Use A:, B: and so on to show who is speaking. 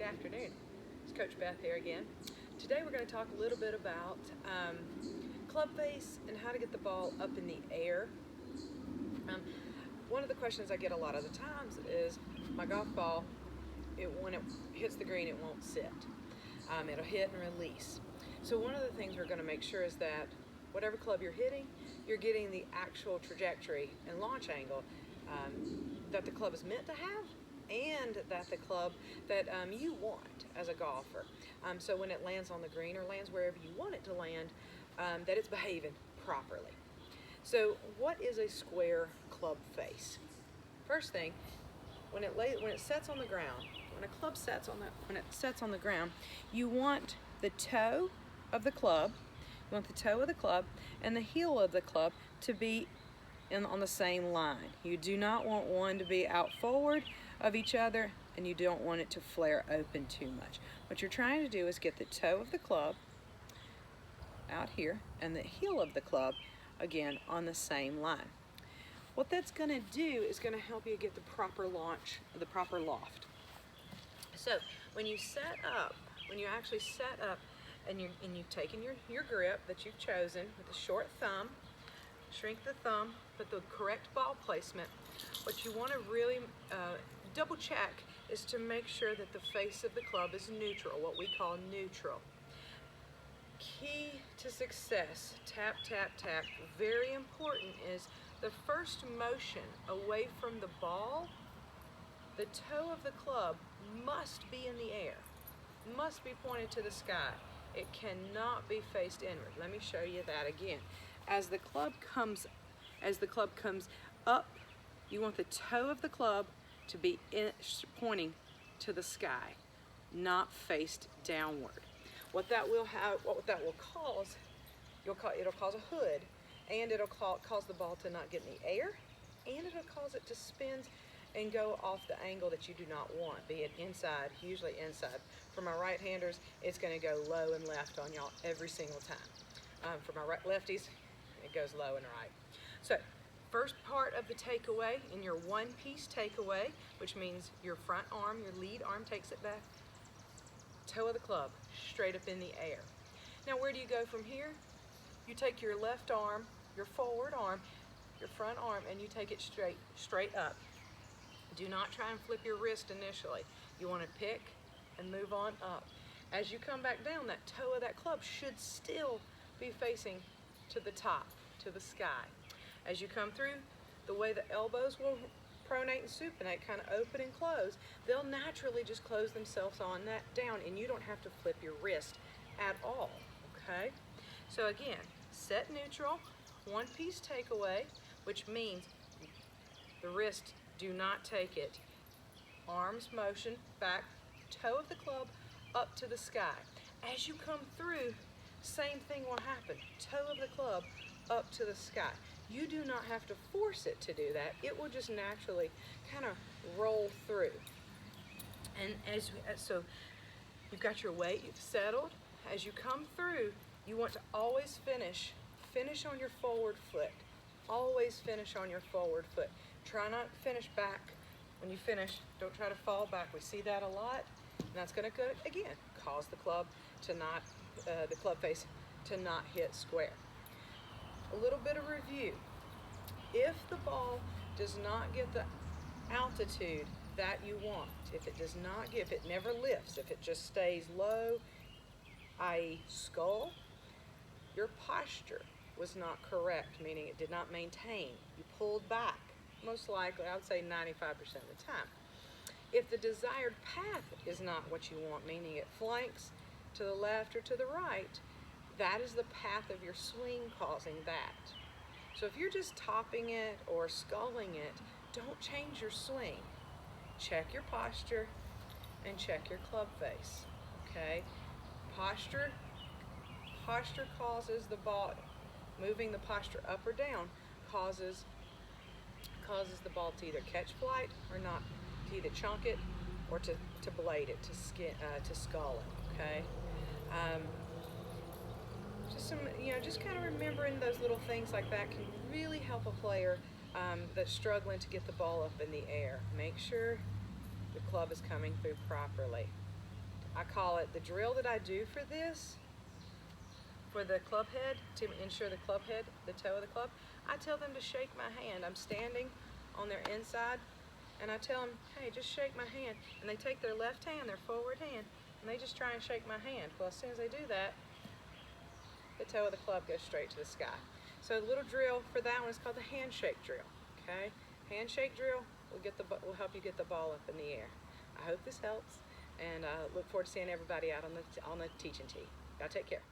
A: afternoon. It's Coach Beth here again. Today we're going to talk a little bit about club face and how to get the ball up in the air. One of the questions I get a lot of the times is my golf ball, when it hits the green, it won't sit. It'll hit and release. So one of the things we're going to make sure is that whatever club you're hitting, you're getting the actual trajectory and launch angle that the club is meant to have, and that the club that you want as a golfer. So when it lands on the green or lands wherever you want it to land, that it's behaving properly. So what is a square club face? First thing, when it sets on the ground, when it sets on the ground, you want the toe of the club, and the heel of the club to be on the same line. You do not want one to be out forward of each other, and you don't want it to flare open too much. What you're trying to do is get the toe of the club out here and the heel of the club again on the same line. What that's going to do is going to help you get the proper launch, the proper loft. So when you actually set up and you've taken your grip that you've chosen with a short thumb, shrink the thumb, put the correct ball placement, what you want to really double check is to make sure that the face of the club is neutral, what we call neutral. Key to success, tap, tap, tap, very important, is the first motion away from the ball. The toe of the club must be in the air, must be pointed to the sky. It cannot be faced inward. Let me show you that again. As the club comes up, you want the toe of the club to be pointing to the sky, not faced downward. What that will cause, it'll cause a hood, and it'll cause the ball to not get in the air, and it'll cause it to spin and go off the angle that you do not want, be it inside, usually inside. For my right-handers, it's going to go low and left on y'all every single time. For my lefties, it goes low and right. So first part of the takeaway in your one-piece takeaway, which means your front arm, your lead arm takes it back, toe of the club straight up in the air. Now where do you go from here? You take your left arm, your forward arm, your front arm, and you take it straight up. Do not try and flip your wrist initially. You want to pick and move on up. As you come back down, that toe of that club should still be facing to the top, to the sky. As you come through, the way the elbows will pronate and supinate, kind of open and close, they'll naturally just close themselves on that down, and you don't have to flip your wrist at all, okay? So again, set neutral, one-piece takeaway, which means the wrist, do not take it. Arms motion back, toe of the club up to the sky. As you come through, same thing will happen. Toe of the club up to the sky. You do not have to force it to do that. It will just naturally kind of roll through. And so you've got your weight, you've settled. As you come through, you want to always finish on your forward foot. Always finish on your forward foot. Try not to finish back. When you finish, don't try to fall back. We see that a lot, and that's going to go, again, cause the club to not, the club face to not hit square. A little bit of review. If the ball does not get the altitude that you want, if it never lifts, if it just stays low, i.e. skull, your posture was not correct, meaning it did not maintain. You pulled back, most likely, I would say 95% of the time. If the desired path is not what you want, meaning it flanks to the left or to the right, that is the path of your swing causing that. So if you're just topping it or sculling it, don't change your swing. Check your posture and check your club face, okay? Posture causes the ball, moving the posture up or down causes the ball to either catch flight or not, to either chunk it or to blade it, to skull it, okay? Just kind of remembering those little things like that can really help a player that's struggling to get the ball up in the air. Make sure the club is coming through properly. I call it the drill that I do for this, for the club head, to ensure the club head, the toe of the club. I tell them to shake my hand. I'm standing on their inside, and I tell them, hey, just shake my hand. And they take their left hand, their forward hand, and they just try and shake my hand. Well, as soon as they do that, the toe of the club goes straight to the sky. So the little drill for that one is called the handshake drill. Okay, handshake drill will help you get the ball up in the air. I hope this helps, and I look forward to seeing everybody out on the teaching tee. Y'all take care.